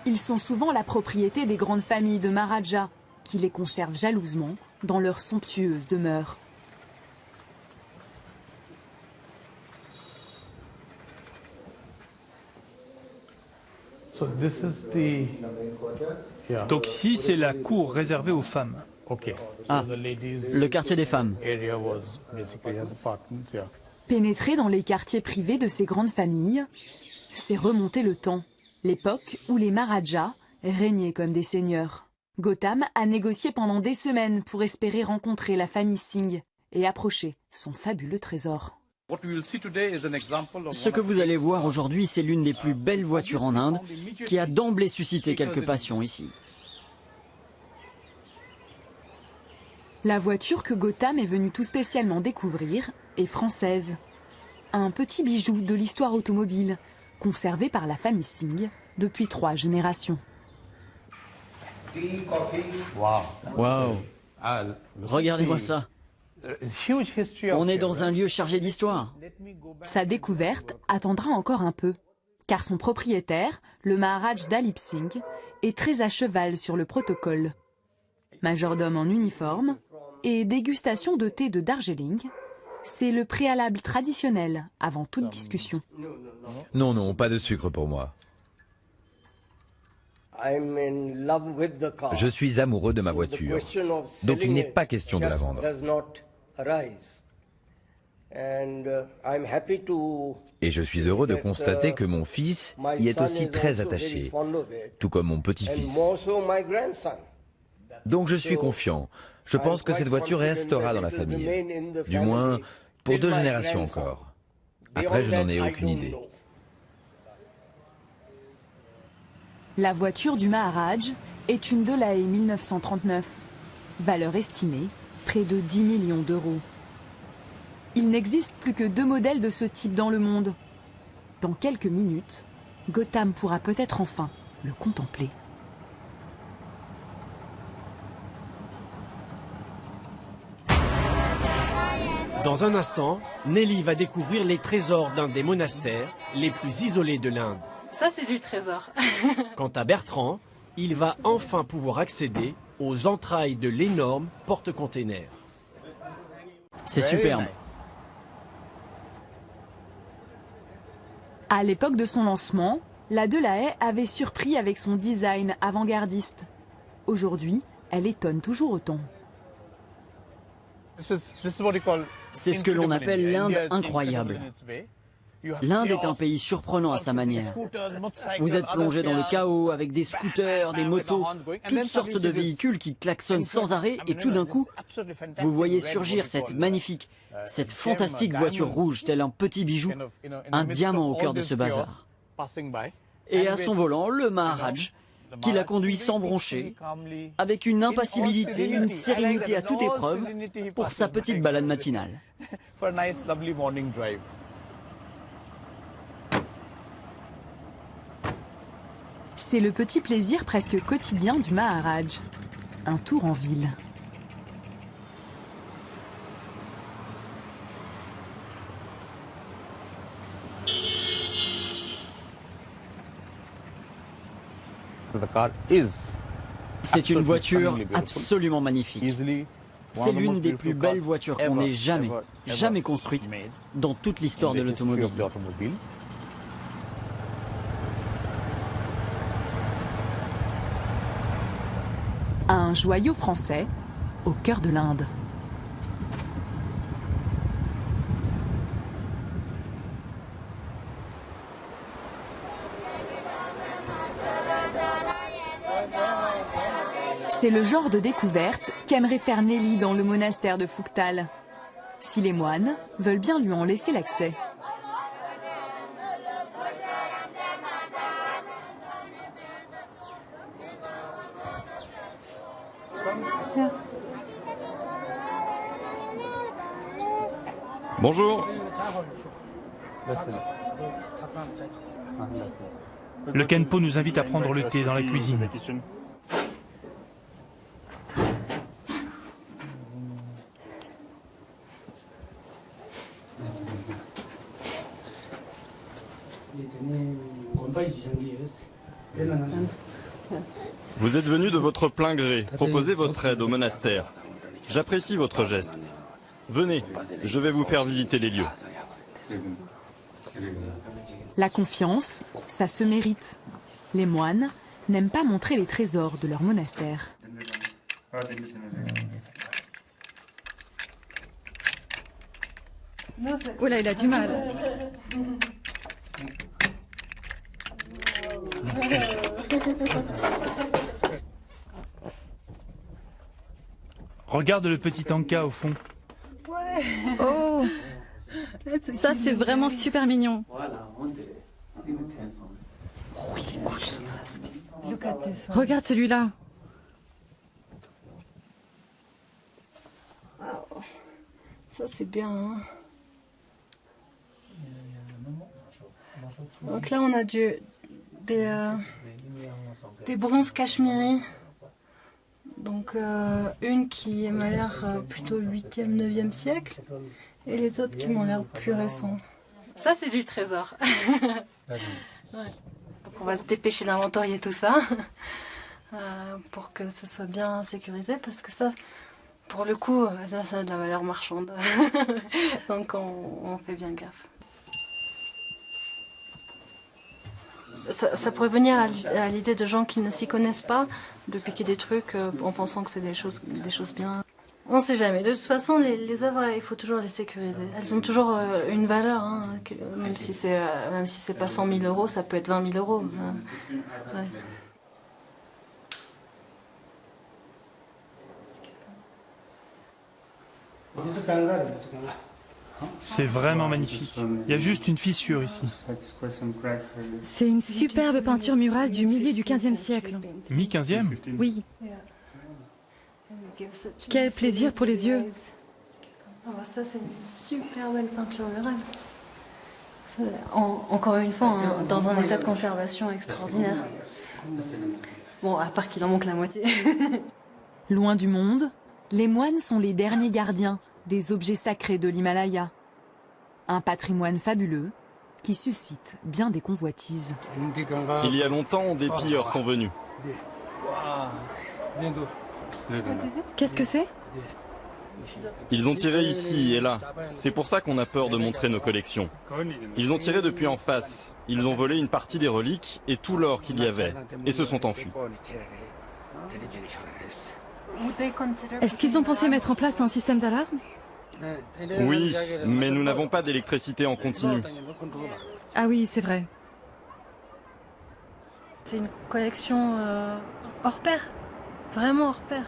Ils sont souvent la propriété des grandes familles de Maharajas, qui les conservent jalousement dans leur somptueuse demeure. Donc ici, c'est la cour réservée aux femmes. Ah, le quartier des femmes. Pénétrer dans les quartiers privés de ces grandes familles, c'est remonter le temps, l'époque où les Maharajas régnaient comme des seigneurs. Gautam a négocié pendant des semaines pour espérer rencontrer la famille Singh et approcher son fabuleux trésor. Ce que vous allez voir aujourd'hui, c'est l'une des plus belles voitures en Inde qui a d'emblée suscité quelques passions ici. La voiture que Gautam est venu tout spécialement découvrir est française. Un petit bijou de l'histoire automobile, conservé par la famille Singh depuis 3 générations. Waouh! Regardez-moi ça. On est dans un lieu chargé d'histoire. Sa découverte attendra encore un peu, car son propriétaire, le Maharaj Dalip Singh, est très à cheval sur le protocole. Majordome en uniforme et dégustation de thé de Darjeeling, c'est le préalable traditionnel avant toute discussion. Non, non, pas de sucre pour moi. Je suis amoureux de ma voiture, donc il n'est pas question de la vendre. Et je suis heureux de constater que mon fils y est aussi très attaché, tout comme mon petit-fils. Donc je suis confiant. Je pense que cette voiture restera dans la famille. Du moins, pour 2 générations encore. Après, je n'en ai aucune idée. La voiture du Maharaj est une Delahaye 1939. Valeur estimée, près de 10 millions d'euros. Il n'existe plus que 2 modèles de ce type dans le monde. Dans quelques minutes, Gautam pourra peut-être enfin le contempler. Dans un instant, Nelly va découvrir les trésors d'un des monastères les plus isolés de l'Inde. Ça, c'est du trésor. Quant à Bertrand, il va enfin pouvoir accéder aux entrailles de l'énorme porte-container. C'est superbe. À l'époque de son lancement, la Delahaye avait surpris avec son design avant-gardiste. Aujourd'hui, elle étonne toujours autant. C'est ce que l'on appelle l'Inde incroyable. L'Inde est un pays surprenant à sa manière. Vous êtes plongé dans le chaos avec des scooters, des motos, toutes sortes de véhicules qui klaxonnent sans arrêt et tout d'un coup, vous voyez surgir cette magnifique, cette fantastique voiture rouge telle un petit bijou, un diamant au cœur de ce bazar. Et à son volant, le Maharaj, qui la conduit sans broncher, avec une impassibilité, une sérénité à toute épreuve, pour sa petite balade matinale. C'est le petit plaisir presque quotidien du Maharaj. Un tour en ville. C'est une voiture absolument magnifique. C'est l'une des plus belles voitures qu'on ait jamais construite dans toute l'histoire de l'automobile. Un joyau français au cœur de l'Inde. C'est le genre de découverte qu'aimerait faire Nelly dans le monastère de Phuktal, si les moines veulent bien lui en laisser l'accès. Bonjour. Le Khenpo nous invite à prendre le thé dans la cuisine. Vous êtes venu de votre plein gré, proposer votre aide au monastère. J'apprécie votre geste. Venez, je vais vous faire visiter les lieux. La confiance, ça se mérite. Les moines n'aiment pas montrer les trésors de leur monastère. Oh là, il a du mal. Regarde le petit tanka au fond. Oh, ça c'est vraiment super mignon. Oh, il est cool ce masque. Regarde celui-là. Ça c'est bien. Hein. Donc là on a des bronzes cachemiri. Donc une qui m'a l'air plutôt 8e, 9e siècle et les autres qui m'ont l'air plus récents. Ça c'est du trésor. Ouais. Donc on va se dépêcher d'inventorier tout ça pour que ce soit bien sécurisé parce que ça, pour le coup, ça a de la valeur marchande. Donc on fait bien gaffe. Ça pourrait venir à l'idée de gens qui ne s'y connaissent pas, de piquer des trucs en pensant que c'est des choses bien. On ne sait jamais. De toute façon, les œuvres, il faut toujours les sécuriser. Elles ont toujours une valeur, hein, même si c'est pas 100 000 euros, ça peut être 20 000 euros. Ouais. C'est vraiment magnifique. Il y a juste une fissure ici. C'est une superbe peinture murale du milieu du XVe siècle. Mi-15e? Oui. Quel plaisir pour les yeux. Ça, c'est une super belle peinture murale. Encore une fois, hein, dans un état de conservation extraordinaire. Bon, à part qu'il en manque la moitié. Loin du monde, les moines sont les derniers gardiens, des objets sacrés de l'Himalaya. Un patrimoine fabuleux qui suscite bien des convoitises. Il y a longtemps, des pilleurs sont venus. Qu'est-ce que c'est? Ils ont tiré ici et là. C'est pour ça qu'on a peur de montrer nos collections. Ils ont tiré depuis en face. Ils ont volé une partie des reliques et tout l'or qu'il y avait, et se sont enfuis. Est-ce qu'ils ont pensé mettre en place un système d'alarme? Oui, mais nous n'avons pas d'électricité en continu. Ah oui, c'est vrai. C'est une collection hors pair, vraiment hors pair.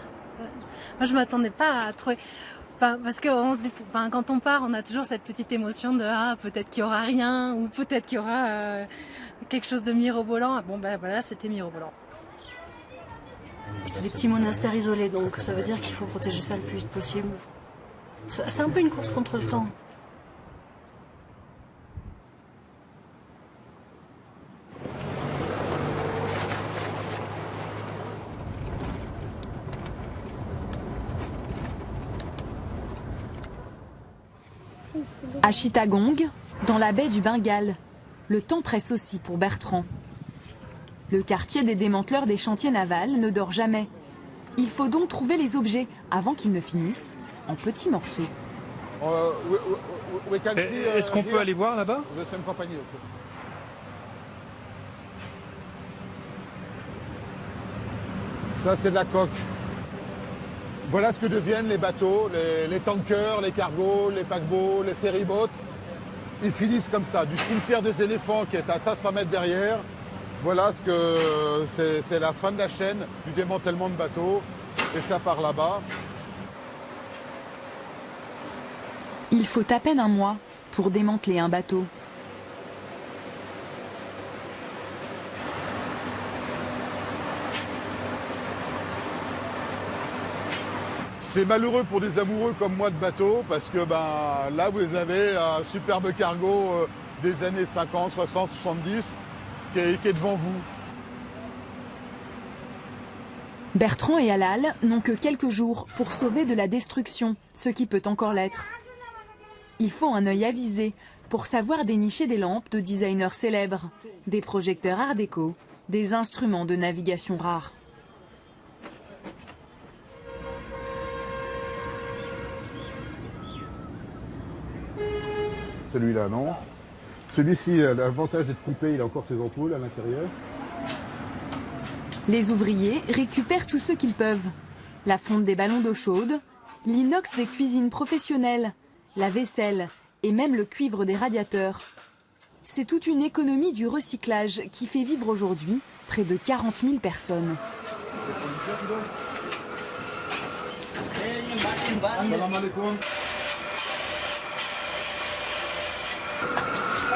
Moi, je m'attendais pas à trouver. Enfin, parce que on se dit, enfin, quand on part, on a toujours cette petite émotion de ah, peut-être qu'il y aura rien ou peut-être qu'il y aura quelque chose de mirobolant. Bon, ben voilà, c'était mirobolant. C'est des petits monastères isolés, donc ça veut dire qu'il faut protéger ça le plus vite possible. C'est un peu une course contre le temps. À Chittagong, dans la baie du Bengale, le temps presse aussi pour Bertrand. Le quartier des démanteleurs des chantiers navals ne dort jamais. Il faut donc trouver les objets avant qu'ils ne finissent en petits morceaux. Est-ce qu'on peut aller voir là-bas? Ça, c'est de la coque. Voilà ce que deviennent les bateaux, les tankers, les cargos, les paquebots, les ferryboats. Ils finissent comme ça, du cimetière des éléphants qui est à 500 mètres derrière. Voilà ce que c'est la fin de la chaîne du démantèlement de bateaux. Et ça part là-bas. Il faut à peine un mois pour démanteler un bateau. C'est malheureux pour des amoureux comme moi de bateau parce que là vous avez un superbe cargo des années 50, 60, 70 qui est devant vous. Bertrand et Halal n'ont que quelques jours pour sauver de la destruction, ce qui peut encore l'être. Il faut un œil avisé pour savoir dénicher des lampes de designers célèbres, des projecteurs art déco, des instruments de navigation rares. Celui-là, non. Celui-ci, l'avantage d'être coupé, il a encore ses ampoules à l'intérieur. Les ouvriers récupèrent tout ce qu'ils peuvent. La fonte des ballons d'eau chaude, l'inox des cuisines professionnelles, la vaisselle et même le cuivre des radiateurs. C'est toute une économie du recyclage qui fait vivre aujourd'hui près de 40 000 personnes.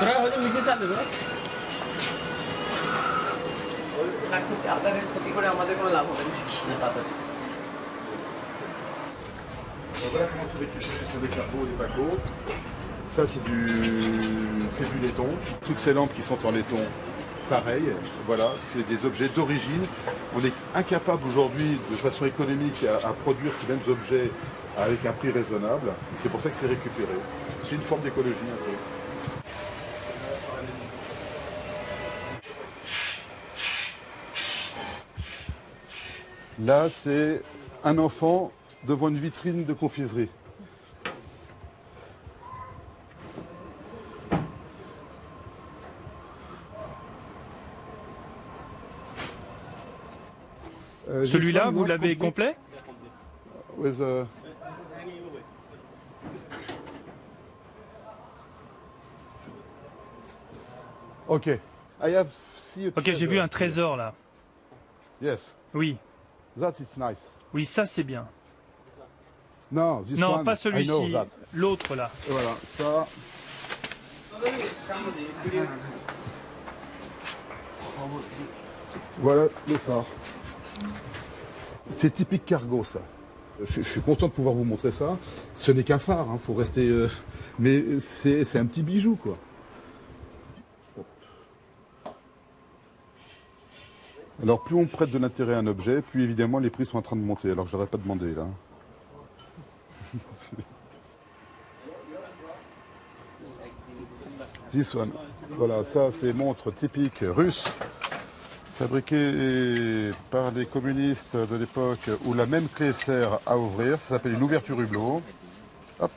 Voilà comment c'est récupéré sur les cargos et les paquebots. Ça c'est du laiton. Toutes ces lampes qui sont en laiton, pareil, voilà, c'est des objets d'origine. On est incapable aujourd'hui de façon économique à produire ces mêmes objets avec un prix raisonnable. C'est pour ça que c'est récupéré. C'est une forme d'écologie un peu. Là, c'est un enfant devant une vitrine de confiserie. Celui-là, vous l'avez complet? With, Ok. Ok, j'ai vu un trésor là. Yes. Oui. That is nice. Oui, ça c'est bien. Non, non, pas celui-ci. L'autre là. Et voilà, ça. Voilà le phare. C'est typique cargo, ça. Je suis content de pouvoir vous montrer ça. Ce n'est qu'un phare, hein, faut rester. Mais c'est un petit bijou, quoi. Alors, plus on prête de l'intérêt à un objet, plus évidemment les prix sont en train de monter. Alors, je n'aurais pas demandé là. This one. Voilà, ça c'est montre typique russe, fabriquée par les communistes de l'époque où la même clé sert à ouvrir. Ça s'appelle une ouverture hublot. Hop.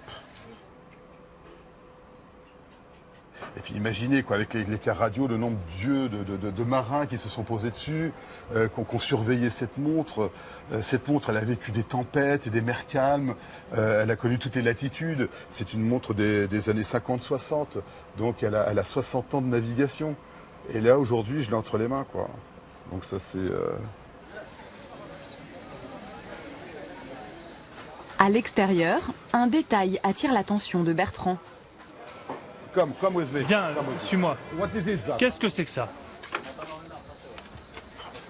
Et puis imaginez quoi, avec les cars radio, le nombre d'yeux de marins qui se sont posés dessus, qui ont surveillé cette montre. Cette montre, elle a vécu des tempêtes et des mers calmes. Elle a connu toutes les latitudes. C'est une montre des années 50-60. Donc elle a 60 ans de navigation. Et là, aujourd'hui, je l'ai entre les mains, quoi. Donc ça, c'est... À l'extérieur, un détail attire l'attention de Bertrand. Come with me. Viens, suis-moi. What is it, that? Qu'est-ce que c'est que ça?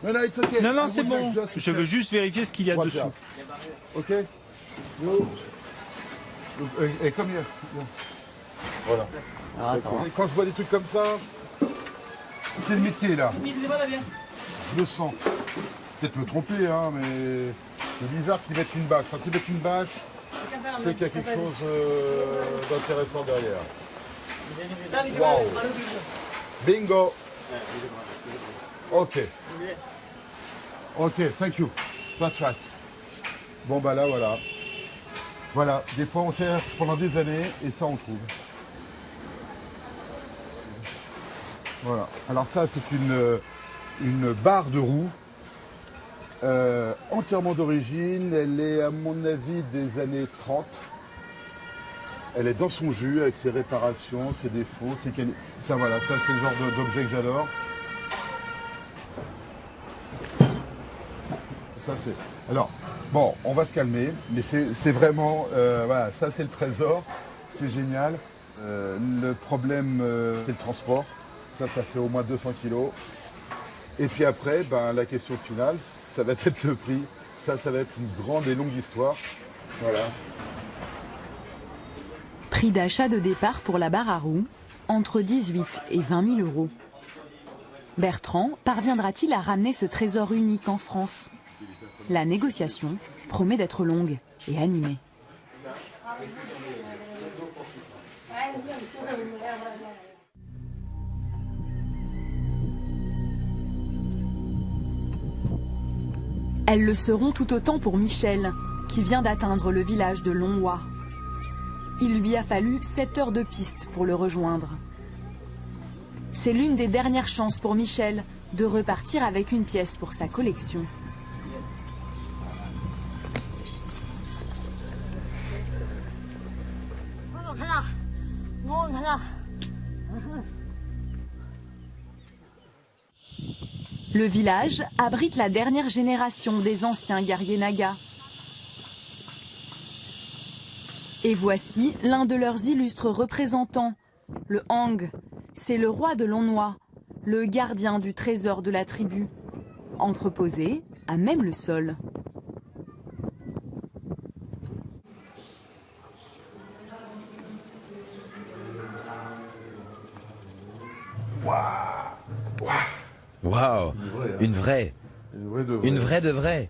No, it's okay. Non, I c'est would bon. like just to Je veux check. juste vérifier ce qu'il y a What's dessous. that? Ok. Et comme here. Voilà. Quand je vois des trucs comme ça, c'est le métier là. Je le sens. Peut-être me tromper, hein, mais c'est bizarre qu'ils mettent une bâche. Quand ils mettent une bâche, c'est qu'il y a quelque chose d'intéressant derrière. Wow. Bingo. Ok. Ok, thank you. That's right. Bon bah là voilà. Voilà, des fois on cherche pendant des années et ça on trouve. Voilà. Alors ça c'est une barre de roue entièrement d'origine. Elle est à mon avis des années 30. Elle est dans son jus avec ses réparations, ses défauts, ça voilà, ça c'est le genre d'objet que j'adore. Ça c'est. Alors, bon, on va se calmer, mais c'est vraiment. Voilà, ça c'est le trésor, c'est génial. Le problème, c'est le transport. Ça fait au moins 200 kilos. Et puis après, ben, la question finale, ça va être le prix. Ça va être une grande et longue histoire. Voilà. Prix d'achat de départ pour la barre à roues, entre 18 et 20 000 euros. Bertrand parviendra-t-il à ramener ce trésor unique en France? La négociation promet d'être longue et animée. Elles le seront tout autant pour Michel, qui vient d'atteindre le village de Longhua. Il lui a fallu 7 heures de piste pour le rejoindre. C'est l'une des dernières chances pour Michel de repartir avec une pièce pour sa collection. Le village abrite la dernière génération des anciens guerriers Naga. Et voici l'un de leurs illustres représentants, le Hang. C'est le roi de Longhua, le gardien du trésor de la tribu, entreposé à même le sol. Waouh, une vraie. Une vraie de vraie.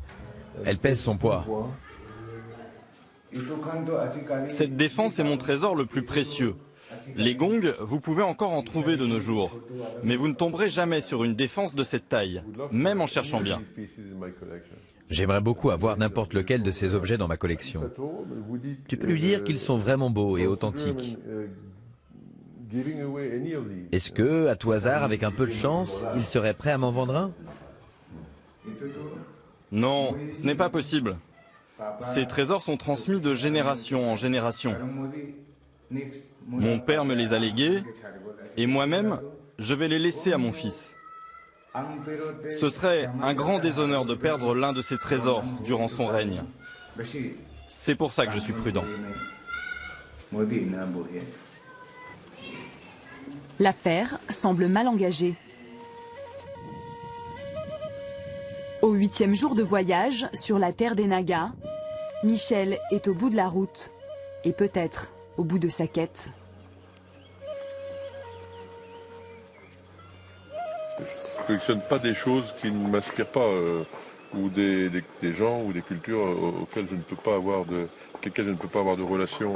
Elle pèse son poids. Cette défense est mon trésor le plus précieux. Les gongs, vous pouvez encore en trouver de nos jours, mais vous ne tomberez jamais sur une défense de cette taille, même en cherchant bien. J'aimerais beaucoup avoir n'importe lequel de ces objets dans ma collection. Tu peux lui dire qu'ils sont vraiment beaux et authentiques. Est-ce que, à tout hasard, avec un peu de chance, il serait prêt à m'en vendre un? Non, ce n'est pas possible. Ces trésors sont transmis de génération en génération. Mon père me les a légués, et moi-même, je vais les laisser à mon fils. Ce serait un grand déshonneur de perdre l'un de ces trésors durant son règne. C'est pour ça que je suis prudent. L'affaire semble mal engagée. Au 8e jour de voyage sur la terre des Nagas, Michel est au bout de la route et peut-être au bout de sa quête. Je ne collectionne pas des choses qui ne m'inspirent pas ou des gens ou des cultures auxquelles je ne peux pas avoir de relation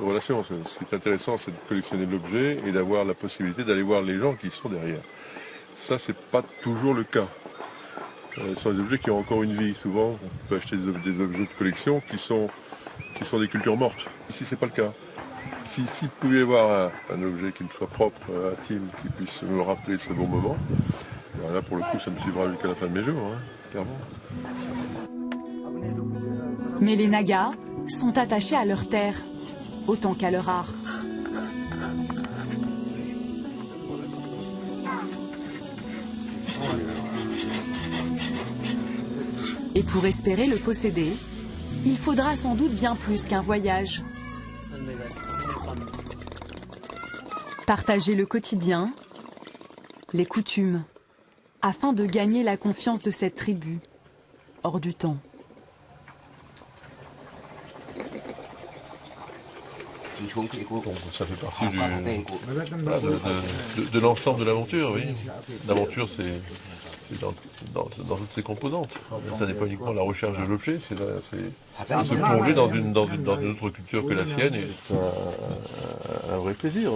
relation. Ce qui est intéressant, c'est de collectionner l'objet et d'avoir la possibilité d'aller voir les gens qui sont derrière. Ça, c'est pas toujours le cas. Ce sont des objets qui ont encore une vie. Souvent, on peut acheter des objets de collection qui sont des cultures mortes. Ici, c'est pas le cas. S'il pouvait y avoir un objet qui me soit propre, intime, qui puisse me rappeler ce bon moment, là, pour le coup, ça me suivra jusqu'à la fin de mes jours, hein, clairement. Mais les Nagas sont attachés à leur terre, autant qu'à leur art. Et pour espérer le posséder, il faudra sans doute bien plus qu'un voyage. Partager le quotidien, les coutumes, afin de gagner la confiance de cette tribu, hors du temps. Ça fait partie de l'ensemble de l'aventure, oui. L'aventure, c'est dans toutes ses composantes. Ça n'est pas uniquement la recherche de l'objet, c'est se plonger dans une autre culture que la sienne, et c'est un vrai plaisir.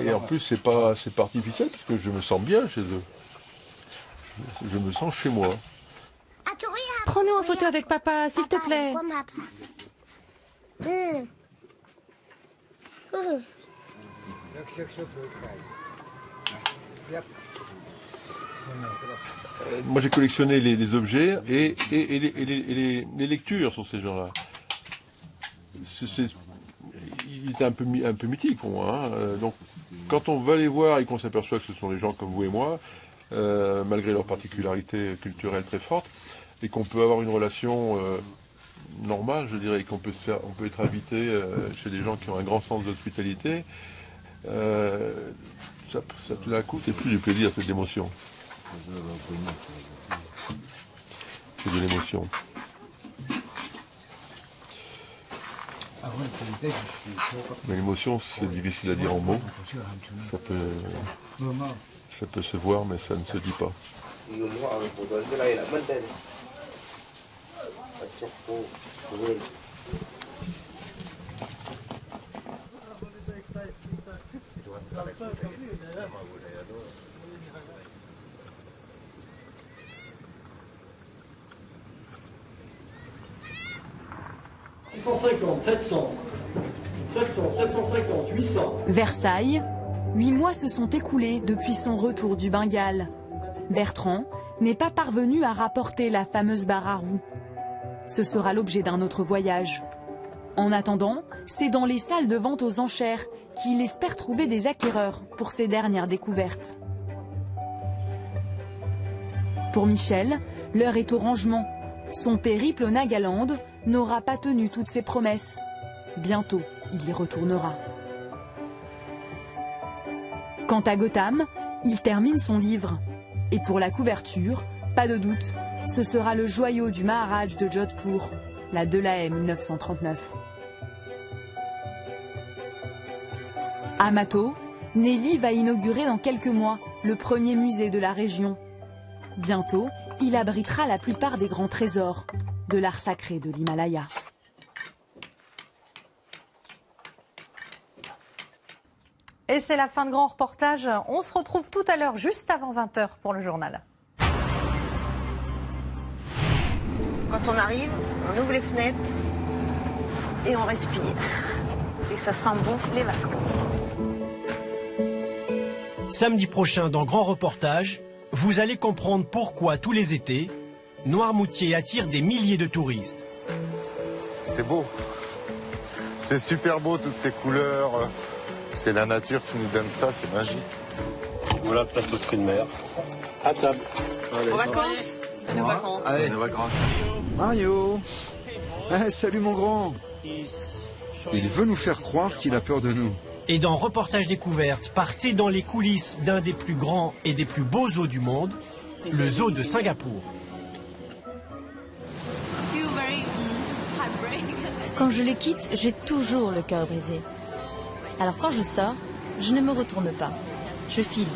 Et en plus, c'est pas artificiel, parce que je me sens bien chez eux. Je me sens chez moi. Prends-nous en photo avec papa, s'il te plaît. Moi, j'ai collectionné les objets et les lectures sur ces gens-là. Il était un peu mythique pour moi. Hein. Donc, quand on va les voir et qu'on s'aperçoit que ce sont des gens comme vous et moi, malgré leurs particularités culturelles très fortes, et qu'on peut avoir une relation normale, je dirais, qu'on peut être invité chez des gens qui ont un grand sens d'hospitalité, ça tout d'un coup, c'est plus du plaisir, c'est de l'émotion. C'est de l'émotion. Mais l'émotion, c'est difficile à dire en mots. Ça peut se voir, mais ça ne se dit pas. 650, 700, 750, 800. Versailles, 8 mois se sont écoulés depuis son retour du Bengale. Bertrand n'est pas parvenu à rapporter la fameuse barre à roues. Ce sera l'objet d'un autre voyage. En attendant, c'est dans les salles de vente aux enchères qu'il espère trouver des acquéreurs pour ses dernières découvertes. Pour Michel, l'heure est au rangement. Son périple au Nagaland n'aura pas tenu toutes ses promesses. Bientôt, il y retournera. Quant à Gautam, il termine son livre. Et pour la couverture, pas de doute, ce sera le joyau du Maharaj de Jodhpur, la Delahaye 1939. À Mato, Nelly va inaugurer dans quelques mois le premier musée de la région. Bientôt, il abritera la plupart des grands trésors de l'art sacré de l'Himalaya. Et c'est la fin de Grand Reportage. On se retrouve tout à l'heure, juste avant 20h pour le journal. Quand on arrive, on ouvre les fenêtres et on respire. Et ça sent bon les vacances. Samedi prochain dans Grand Reportage, vous allez comprendre pourquoi tous les étés, Noirmoutier attire des milliers de touristes. C'est beau. C'est super beau, toutes ces couleurs. C'est la nature qui nous donne ça, c'est magique. Voilà le plateau de fruits de mer. À table. Allez. Aux vacances. Nos vacances. Allez, nos vacances. Mario. Salut mon grand. Il veut nous faire croire qu'il a peur de nous. Et dans Reportage Découverte, partez dans les coulisses d'un des plus grands et des plus beaux zoos du monde, le zoo de Singapour. Quand je les quitte, j'ai toujours le cœur brisé. Alors quand je sors, je ne me retourne pas. Je file.